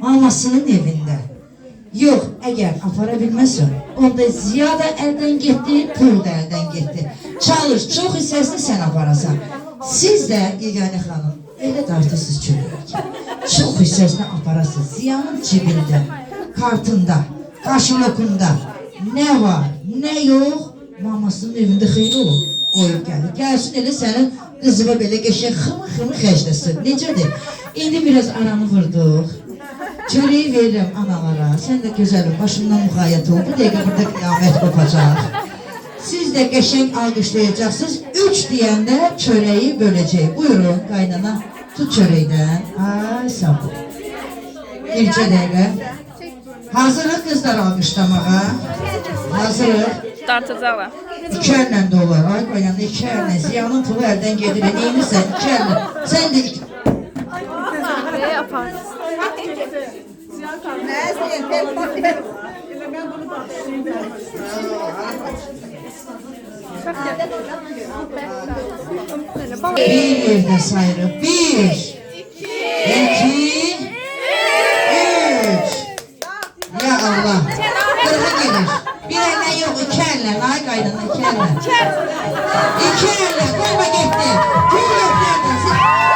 mamasının evində. Yox, əgər apara bilməsən, onda ziya da əldən getdi, pul da əldən getdi. Çalış, çox hissəsini sən aparasan. Siz də, Yeganə xanım, elə dartırsınız çörəyə ki, çox hissəsini aparasınız. Ziyanın cibində, kartında, kaşılokunda nə var, nə yox, mamasının evində xeyli olur. Qoyub gəlir. Gəlsin elə sənin qızıma belə qəşək xımı xərcləsin. Necədir? İndi biraz aranı vurduq. Çöreği veririm analara. Sen de güzelim, başımdan mukayyet ol. Bu dəqiqə burada qiyamət qopacaq. Siz de qəşəng alqışlayacaksınız. 3 deyəndə çöreği böləcək. Buyurun qaynana, tut çöreğdən. Ay sağ ol. Bircə dəqiqə. Hazırıq qızlar alqışlamağa. Hazırıq. Dartacaqlar. 2 əllə də olar. Ay qaynana 2 əllə. Ziyanın pulu əldən gedir. Neynirsən 2 əllə. Sən də 2. Ne yapar? Bir evde sayırıq. 1, 2, 3. Ya Allah. Qırğı gelir. Bir əllə yox, 2 əllə. Ay qaynana 2 əllə. 2 əllə. Qoyma getdi. Gül yox yerdən.